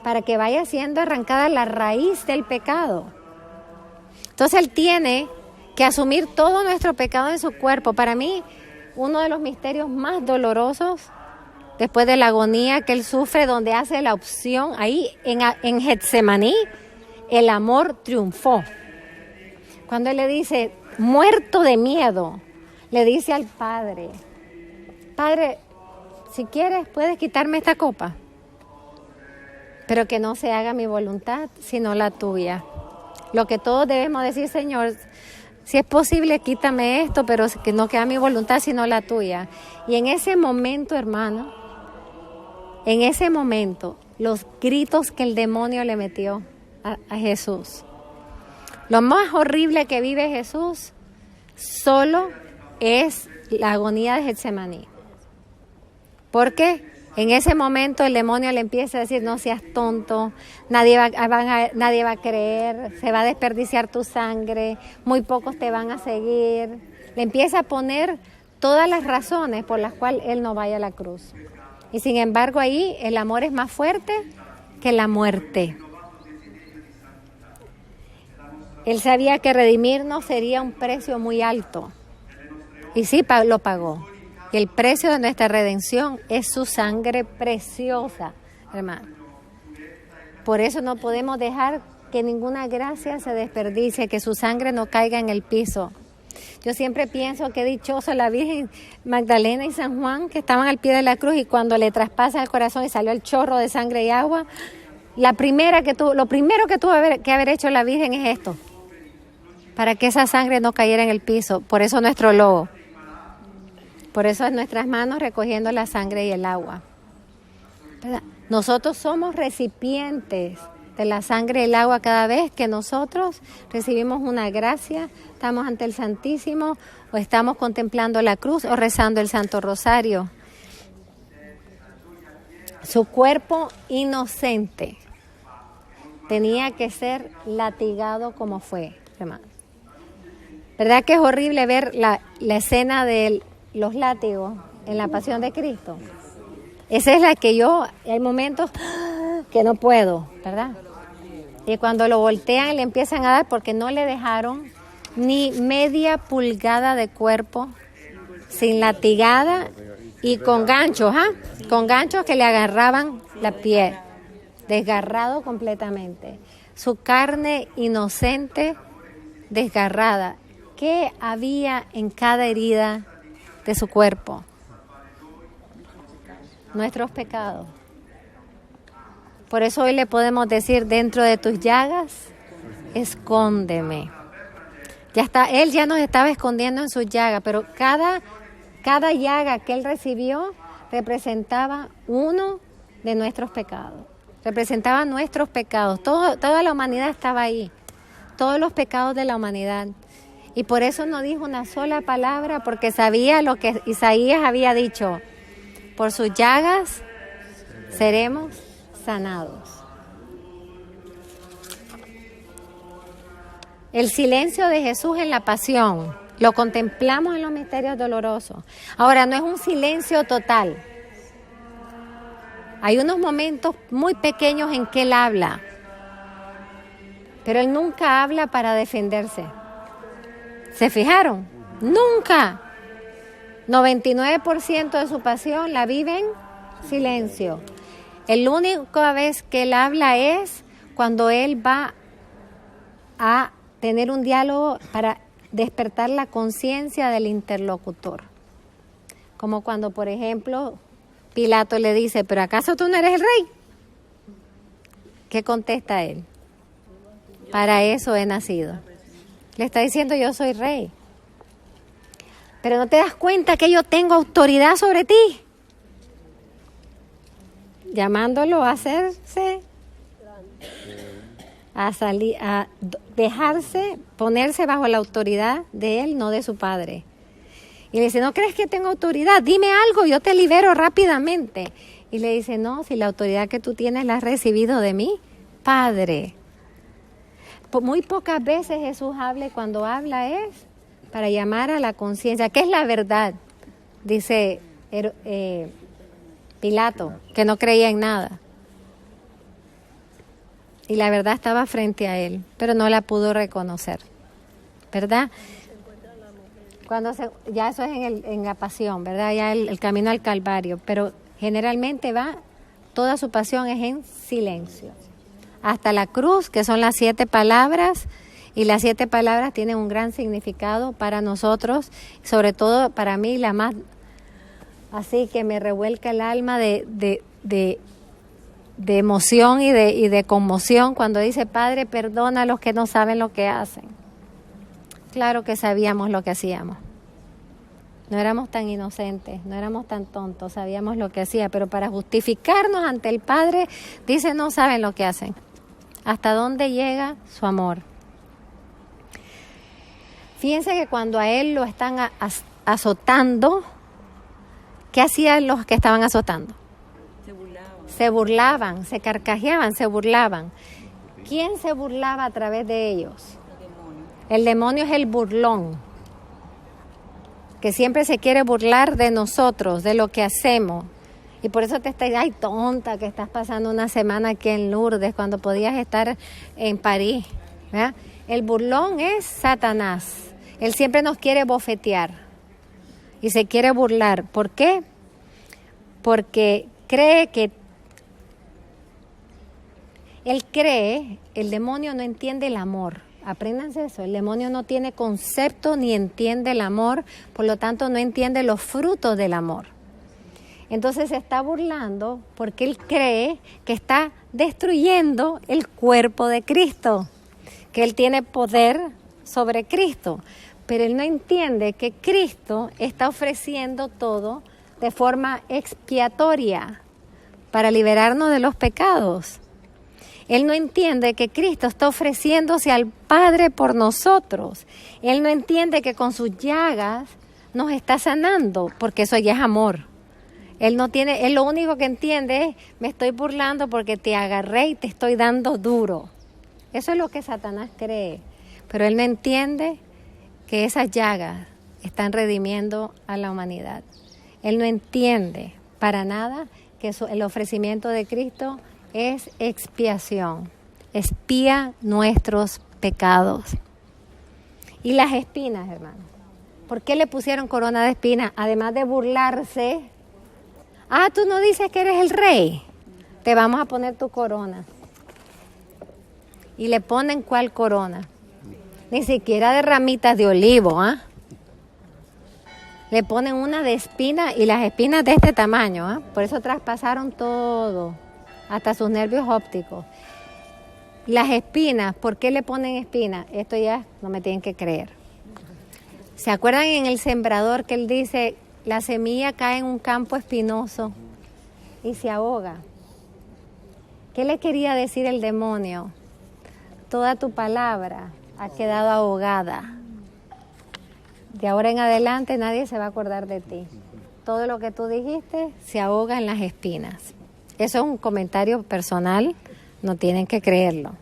Para que vaya siendo arrancada la raíz del pecado. Entonces Él tiene que asumir todo nuestro pecado en su cuerpo. Para mí, uno de los misterios más dolorosos, después de la agonía que Él sufre, donde hace la opción, ahí en Getsemaní, el amor triunfó. Cuando Él le dice, muerto de miedo, le dice al Padre, Padre, si quieres puedes quitarme esta copa, pero que no se haga mi voluntad, sino la tuya. Lo que todos debemos decir, Señor, si es posible, quítame esto, pero que no quede mi voluntad, sino la tuya. Y en ese momento, hermano, en ese momento, los gritos que el demonio le metió a Jesús. Lo más horrible que vive Jesús solo es la agonía de Getsemaní. Porque en ese momento el demonio le empieza a decir, no seas tonto, nadie va a creer, se va a desperdiciar tu sangre, muy pocos te van a seguir. Le empieza a poner todas las razones por las cuales Él no vaya a la cruz. Y sin embargo ahí el amor es más fuerte que la muerte. Él sabía que redimirnos sería un precio muy alto. Y sí, lo pagó. Y el precio de nuestra redención es su sangre preciosa, hermano. Por eso no podemos dejar que ninguna gracia se desperdicie, que su sangre no caiga en el piso. Yo siempre pienso que dichosa la Virgen Magdalena y San Juan, que estaban al pie de la cruz, y cuando le traspasa el corazón y salió el chorro de sangre y agua, lo primero que tuvo que haber hecho la Virgen es esto, para que esa sangre no cayera en el piso. Por eso nuestro logo, por eso en nuestras manos recogiendo la sangre y el agua, ¿verdad? Nosotros somos recipientes de la sangre y el agua cada vez que nosotros recibimos una gracia, estamos ante el Santísimo, o estamos contemplando la cruz o rezando el Santo Rosario. Su cuerpo inocente tenía que ser latigado como fue, hermano. ¿Verdad que es horrible ver la escena de los látigos en la Pasión de Cristo? Esa es la que hay momentos que no puedo, ¿verdad? Y cuando lo voltean le empiezan a dar porque no le dejaron ni media pulgada de cuerpo, sin latigada y con ganchos, con ganchos que le agarraban la piel, desgarrado completamente. Su carne inocente, desgarrada. ¿Qué había en cada herida de su cuerpo? Nuestros pecados. Por eso hoy le podemos decir, dentro de tus llagas, escóndeme. Ya está, él ya nos estaba escondiendo en sus llagas, pero cada llaga que él recibió representaba uno de nuestros pecados. Representaba nuestros pecados. Toda la humanidad estaba ahí. Todos los pecados de la humanidad. Y por eso no dijo una sola palabra, porque sabía lo que Isaías había dicho. Por sus llagas seremos sanados. El silencio de Jesús en la pasión lo contemplamos en los misterios dolorosos. Ahora, no es un silencio total. Hay unos momentos muy pequeños en que él habla, pero él nunca habla para defenderse. ¿Se fijaron? Nunca. 99% de su pasión la vive en silencio. La única vez que él habla es cuando él va a tener un diálogo para despertar la conciencia del interlocutor. Como cuando, por ejemplo, Pilato le dice, ¿pero acaso tú no eres el rey? ¿Qué contesta él? Para eso he nacido. Le está diciendo, yo soy rey. Pero no te das cuenta que yo tengo autoridad sobre ti. Llamándolo a hacerse, a dejarse, ponerse bajo la autoridad de él, no de su padre. Y le dice, ¿no crees que tengo autoridad? Dime algo, yo te libero rápidamente. Y le dice, no, si la autoridad que tú tienes la has recibido de mí, Padre. Muy pocas veces Jesús habla, y cuando habla es para llamar a la conciencia. ¿Qué es la verdad? Dice Pilato, que no creía en nada. Y la verdad estaba frente a él, pero no la pudo reconocer, ¿verdad? Ya eso es en la pasión, ¿verdad? Ya el camino al Calvario, pero generalmente toda su pasión es en silencio. Hasta la cruz, que son las 7 palabras, y las 7 palabras tienen un gran significado para nosotros, sobre todo para mí la más, así que me revuelca el alma de emoción y de conmoción cuando dice, Padre, perdona a los que no saben lo que hacen. Claro que sabíamos lo que hacíamos. No éramos tan inocentes, no éramos tan tontos, sabíamos lo que hacía, pero para justificarnos ante el Padre, dice, no saben lo que hacen. ¿Hasta dónde llega su amor? Fíjense que cuando a él lo están azotando, ¿qué hacían los que estaban azotando? Se burlaban, se carcajeaban, se burlaban. ¿Quién se burlaba a través de ellos? El demonio es el burlón, que siempre se quiere burlar de nosotros, de lo que hacemos. Y por eso te estás, ay, tonta, que estás pasando una semana aquí en Lourdes cuando podías estar en París, ¿verdad? El burlón es Satanás. Él siempre nos quiere bofetear y se quiere burlar. ¿Por qué? Porque el demonio no entiende el amor. Apréndanse eso, el demonio no tiene concepto ni entiende el amor, por lo tanto no entiende los frutos del amor. Entonces se está burlando porque él cree que está destruyendo el cuerpo de Cristo, que él tiene poder sobre Cristo, pero él no entiende que Cristo está ofreciendo todo de forma expiatoria para liberarnos de los pecados. Él no entiende que Cristo está ofreciéndose al Padre por nosotros. Él no entiende que con sus llagas nos está sanando, porque eso ya es amor. Él lo único que entiende es, me estoy burlando porque te agarré y te estoy dando duro. Eso es lo que Satanás cree. Pero él no entiende que esas llagas están redimiendo a la humanidad. Él no entiende para nada que el ofrecimiento de Cristo es expiación, expía nuestros pecados. Y las espinas, hermano. ¿Por qué le pusieron corona de espinas? Además de burlarse. Ah, tú no dices que eres el rey. Te vamos a poner tu corona. Y le ponen ¿cuál corona? Ni siquiera de ramitas de olivo, ¿ah? Le ponen una de espinas y las espinas de este tamaño, ¿ah? Por eso traspasaron todo, hasta sus nervios ópticos. Las espinas, ¿por qué le ponen espinas? Esto ya no me tienen que creer. ¿Se acuerdan en el sembrador que él dice, la semilla cae en un campo espinoso y se ahoga? ¿Qué le quería decir el demonio? Toda tu palabra ha quedado ahogada. De ahora en adelante nadie se va a acordar de ti. Todo lo que tú dijiste se ahoga en las espinas. Eso es un comentario personal, no tienen que creerlo.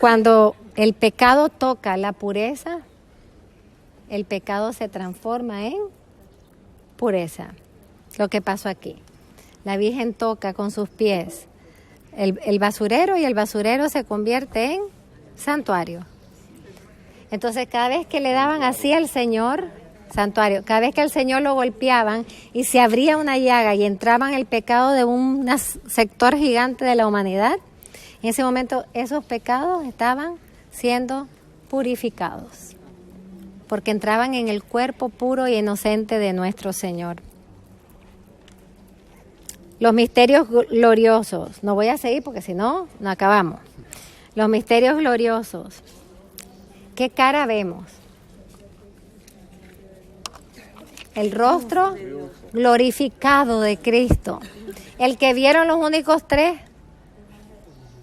Cuando el pecado toca la pureza, el pecado se transforma en pureza. Lo que pasó aquí. La Virgen toca con sus pies el basurero y el basurero se convierte en santuario. Entonces cada vez que le daban así al Señor, santuario, cada vez que al Señor lo golpeaban y se abría una llaga y entraba en el pecado de un sector gigante de la humanidad, en ese momento esos pecados estaban siendo purificados, porque entraban en el cuerpo puro y inocente de nuestro Señor. Los misterios gloriosos, no voy a seguir porque si no, no acabamos. Los misterios gloriosos, ¿qué cara vemos? El rostro glorificado de Cristo. El que vieron los únicos tres,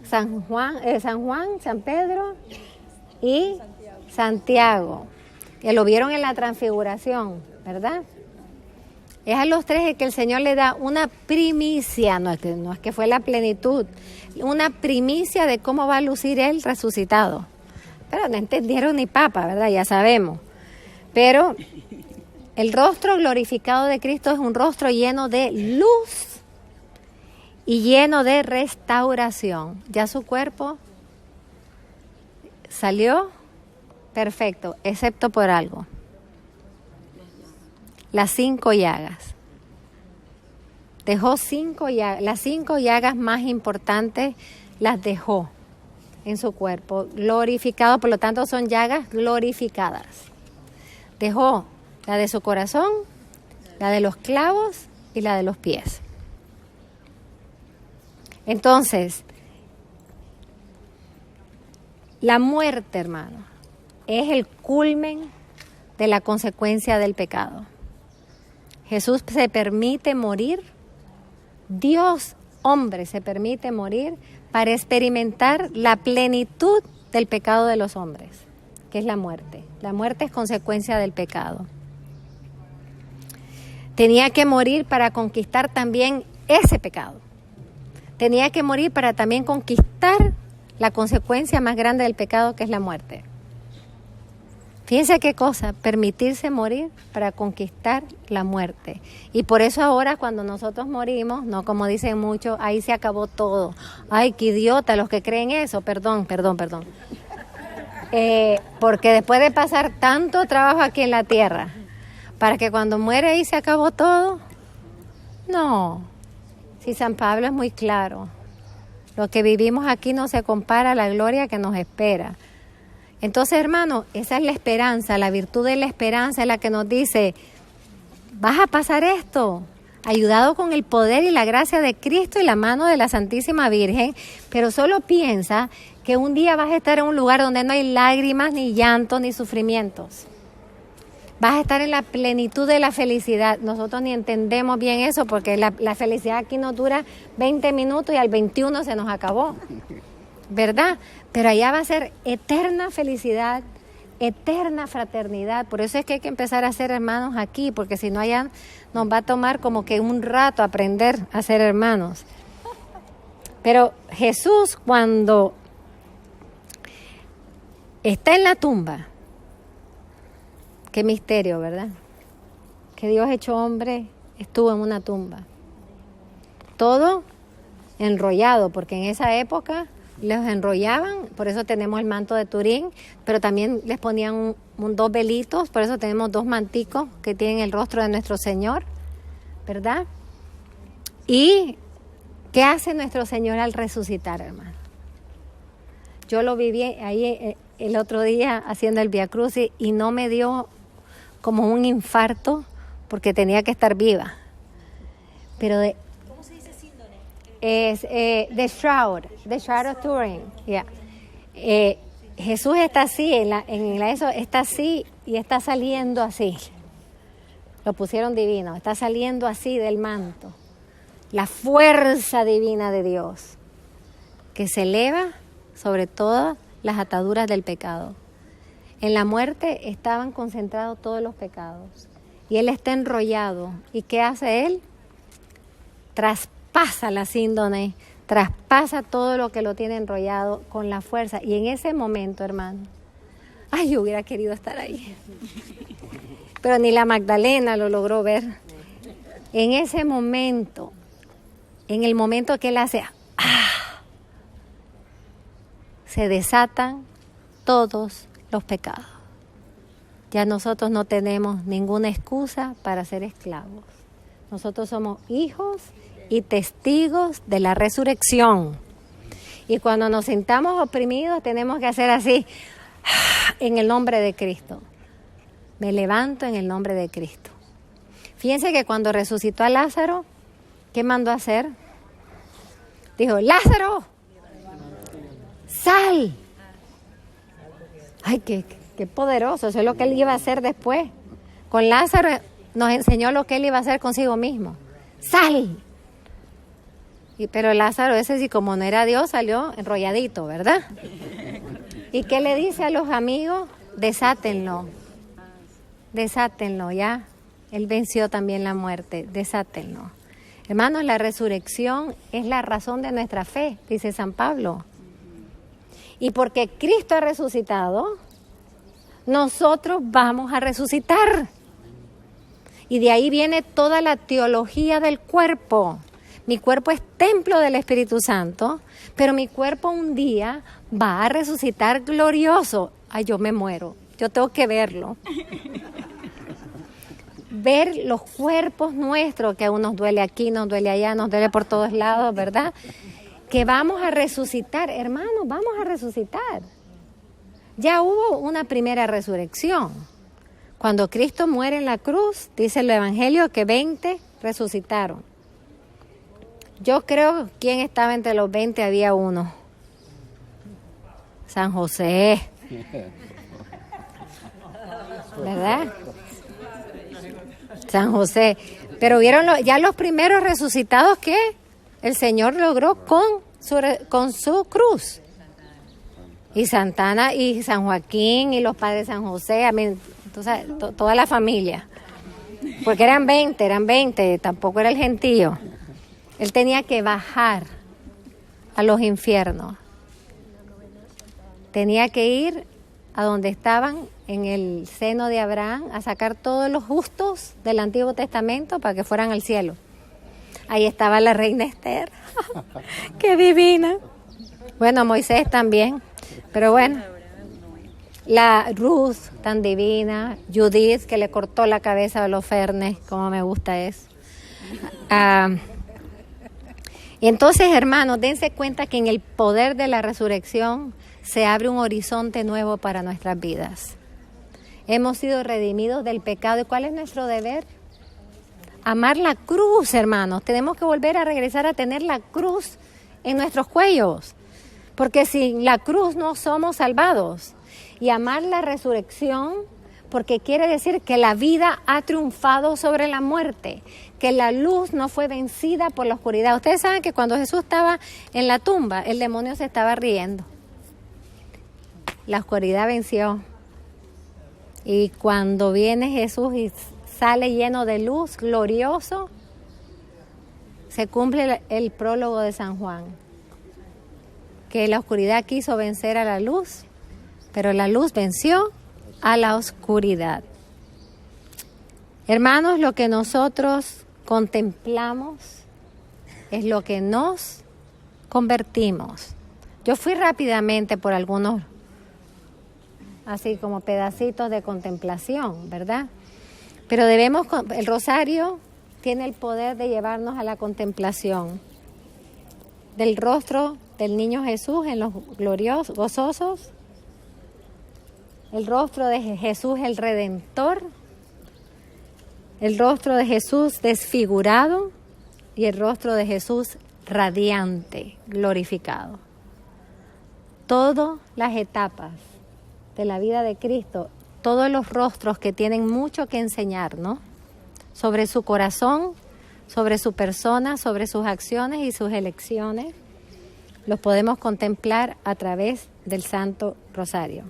San Juan, San Pedro y Santiago, que lo vieron en la transfiguración, ¿verdad? Es a los tres que el Señor le da una primicia, no es que fue la plenitud, una primicia de cómo va a lucir Él resucitado. Pero no entendieron ni papa, ¿verdad? Ya sabemos. Pero el rostro glorificado de Cristo es un rostro lleno de luz y lleno de restauración. Ya su cuerpo salió perfecto, excepto por algo. Las 5 llagas. Dejó 5 llagas, las 5 llagas más importantes las dejó en su cuerpo, glorificado, por lo tanto son llagas glorificadas. Dejó la de su corazón, la de los clavos y la de los pies. Entonces, la muerte, hermano, es el culmen de la consecuencia del pecado. Jesús se permite morir, Dios, hombre, se permite morir para experimentar la plenitud del pecado de los hombres, que es la muerte. La muerte es consecuencia del pecado. Tenía que morir para conquistar también ese pecado. Tenía que morir para también conquistar la consecuencia más grande del pecado, que es la muerte. Fíjense qué cosa, permitirse morir para conquistar la muerte. Y por eso ahora cuando nosotros morimos, no como dicen muchos, ahí se acabó todo. Ay, qué idiota los que creen eso, perdón. Porque después de pasar tanto trabajo aquí en la tierra, para que cuando muere ahí se acabó todo. No, si San Pablo es muy claro, lo que vivimos aquí no se compara a la gloria que nos espera. Entonces, hermano, esa es la esperanza, la virtud de la esperanza es la que nos dice, vas a pasar esto, ayudado con el poder y la gracia de Cristo y la mano de la Santísima Virgen, pero solo piensa que un día vas a estar en un lugar donde no hay lágrimas, ni llantos, ni sufrimientos. Vas a estar en la plenitud de la felicidad. Nosotros ni entendemos bien eso porque la felicidad aquí nos dura 20 minutos y al 21 se nos acabó, ¿verdad? Pero allá va a ser eterna felicidad, eterna fraternidad. Por eso es que hay que empezar a ser hermanos aquí, porque si no allá nos va a tomar como que un rato aprender a ser hermanos. Pero Jesús, cuando está en la tumba, qué misterio, ¿verdad? Que Dios hecho hombre estuvo en una tumba. Todo enrollado, porque en esa época los enrollaban, por eso tenemos el manto de Turín, pero también les ponían dos velitos, por eso tenemos dos manticos que tienen el rostro de nuestro Señor, ¿verdad? ¿Y qué hace nuestro Señor al resucitar, hermano? Yo lo viví ahí el otro día haciendo el Vía Crucis y no me dio como un infarto porque tenía que estar viva. Pero ¿Cómo se dice síndrome? es the shroud of Turin. Yeah. Jesús está así, eso está así y está saliendo así. Lo pusieron divino, está saliendo así del manto. La fuerza divina de Dios que se eleva sobre todas las ataduras del pecado. En la muerte estaban concentrados todos los pecados y Él está enrollado. ¿Y qué hace Él? Traspasa la síndrome, traspasa todo lo que lo tiene enrollado con la fuerza. Y en ese momento, hermano, ay, yo hubiera querido estar ahí. Pero ni la Magdalena lo logró ver. En ese momento, en el momento que Él hace, se desatan todos los pecados. Ya nosotros no tenemos ninguna excusa para ser esclavos. Nosotros somos hijos y testigos de la resurrección. Y cuando nos sintamos oprimidos, tenemos que hacer así, en el nombre de Cristo. Me levanto en el nombre de Cristo. Fíjense que cuando resucitó a Lázaro, ¿qué mandó a hacer? Dijo, Lázaro, sal. Ay, qué poderoso. Eso es lo que Él iba a hacer después. Con Lázaro nos enseñó lo que Él iba a hacer consigo mismo. Sal. Pero Lázaro ese sí, como no era Dios, salió enrolladito, ¿verdad? ¿Y qué le dice a los amigos? Desátenlo. Desátenlo, ya. Él venció también la muerte. Desátenlo. Hermanos, la resurrección es la razón de nuestra fe, dice San Pablo. Y porque Cristo ha resucitado, nosotros vamos a resucitar. Y de ahí viene toda la teología del cuerpo. Mi cuerpo es templo del Espíritu Santo, pero mi cuerpo un día va a resucitar glorioso. Ay, yo me muero. Yo tengo que verlo. Ver los cuerpos nuestros, que a unos duele aquí, nos duele allá, nos duele por todos lados, ¿verdad? Que vamos a resucitar, hermanos, vamos a resucitar. Ya hubo una primera resurrección. Cuando Cristo muere en la cruz, dice el Evangelio que 20 resucitaron. Yo creo que quien estaba entre los 20 había uno. San José. ¿Verdad? San José. Pero vieron ya los primeros resucitados que el Señor logró con su cruz. Y Santana y San Joaquín y los padres de San José, entonces, toda la familia. Porque eran 20, tampoco era el gentío. Él tenía que bajar a los infiernos. Tenía que ir a donde estaban en el seno de Abraham a sacar todos los justos del Antiguo Testamento para que fueran al cielo. Ahí estaba la reina Esther. ¡Qué divina! Bueno, Moisés también. Pero bueno, la Ruth tan divina, Judith que le cortó la cabeza a los Fernes, como me gusta eso. Y entonces, hermanos, dense cuenta que en el poder de la resurrección se abre un horizonte nuevo para nuestras vidas. Hemos sido redimidos del pecado. ¿Y cuál es nuestro deber? Amar la cruz, hermanos. Tenemos que volver a regresar a tener la cruz en nuestros cuellos. Porque sin la cruz no somos salvados. Y amar la resurrección, porque quiere decir que la vida ha triunfado sobre la muerte, que la luz no fue vencida por la oscuridad. Ustedes saben que cuando Jesús estaba en la tumba, el demonio se estaba riendo. La oscuridad venció. Y cuando viene Jesús y sale lleno de luz, glorioso, se cumple el prólogo de San Juan. Que la oscuridad quiso vencer a la luz, pero la luz venció a la oscuridad. Hermanos, lo que nosotros contemplamos es lo que nos convertimos. Yo fui rápidamente por algunos, así como pedacitos de contemplación, ¿verdad? Pero el rosario tiene el poder de llevarnos a la contemplación del rostro del niño Jesús en los gloriosos, gozosos, el rostro de Jesús el Redentor, el rostro de Jesús desfigurado y el rostro de Jesús radiante, glorificado. Todas las etapas de la vida de Cristo, todos los rostros que tienen mucho que enseñarnos sobre su corazón, sobre su persona, sobre sus acciones y sus elecciones, los podemos contemplar a través del Santo Rosario.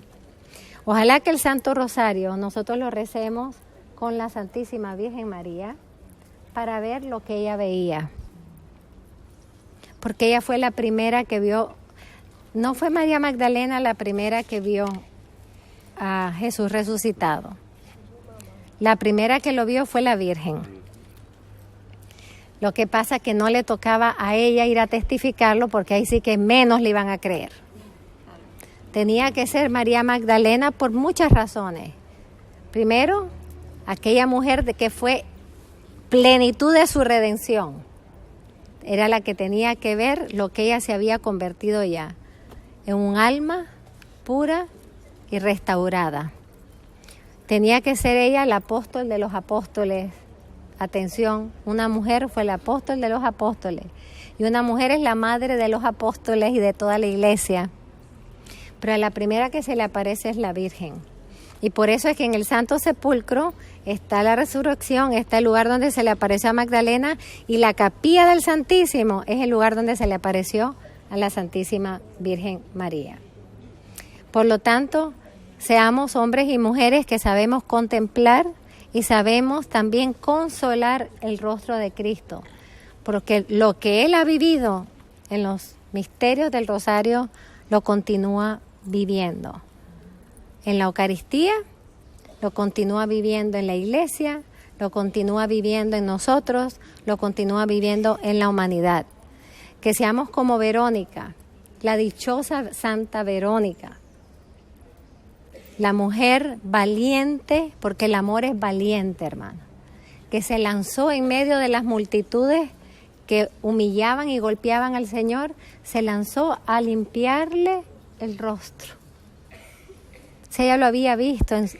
Ojalá que el Santo Rosario nosotros lo recemos con la Santísima Virgen María para ver lo que ella veía. Porque ella fue la primera que vio, no fue María Magdalena la primera que vio a Jesús resucitado. La primera que lo vio fue la Virgen. Lo que pasa es que no le tocaba a ella ir a testificarlo porque ahí sí que menos le iban a creer. Tenía que ser María Magdalena por muchas razones. Primero, aquella mujer de que fue plenitud de su redención. Era la que tenía que ver lo que ella se había convertido ya, en un alma pura y restaurada. Tenía que ser ella el apóstol de los apóstoles. Atención, una mujer fue el apóstol de los apóstoles y una mujer es la madre de los apóstoles y de toda la iglesia. Pero la primera que se le aparece es la Virgen. Y por eso es que en el Santo Sepulcro está la resurrección, está el lugar donde se le apareció a Magdalena y la capilla del Santísimo es el lugar donde se le apareció a la Santísima Virgen María. Por lo tanto, seamos hombres y mujeres que sabemos contemplar y sabemos también consolar el rostro de Cristo, porque lo que Él ha vivido en los misterios del Rosario lo continúa viviendo. En la Eucaristía, lo continúa viviendo en la Iglesia, lo continúa viviendo en nosotros, lo continúa viviendo en la humanidad. Que seamos como Verónica, la dichosa Santa Verónica, la mujer valiente, porque el amor es valiente, hermano, que se lanzó en medio de las multitudes que humillaban y golpeaban al Señor, se lanzó a limpiarle el rostro. Si ella lo había visto, si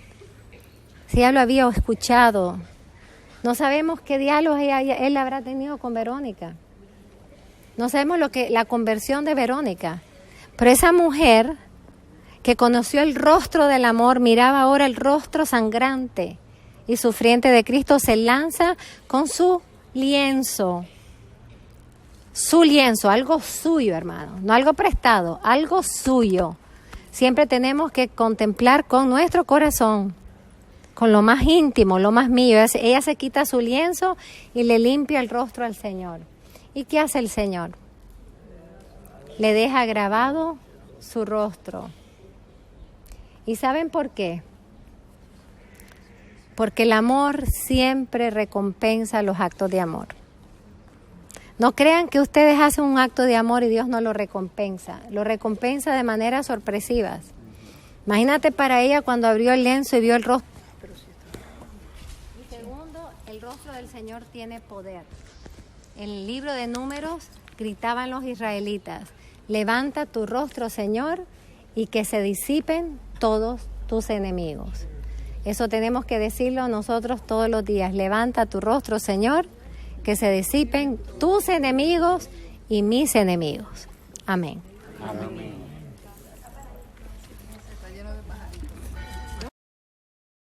ella lo había escuchado, no sabemos qué diálogos él habrá tenido con Verónica. No sabemos la conversión de Verónica, pero esa mujer que conoció el rostro del amor, miraba ahora el rostro sangrante y sufriente de Cristo, se lanza con su lienzo, algo suyo, hermano, no algo prestado, algo suyo. Siempre tenemos que contemplar con nuestro corazón, con lo más íntimo, lo más mío. Ella se quita su lienzo y le limpia el rostro al Señor. ¿Y qué hace el Señor? Le deja grabado su rostro. ¿Y saben por qué? Porque el amor siempre recompensa los actos de amor. No crean que ustedes hacen un acto de amor y Dios no lo recompensa de maneras sorpresivas. Imagínate para ella cuando abrió el lienzo y vio el rostro. Y segundo, el rostro del Señor tiene poder. En el libro de Números gritaban los israelitas: levanta tu rostro, Señor, y que se disipen todos tus enemigos. Eso tenemos que decirlo nosotros todos los días. Levanta tu rostro, Señor, que se disipen tus enemigos y mis enemigos. Amén. Amén.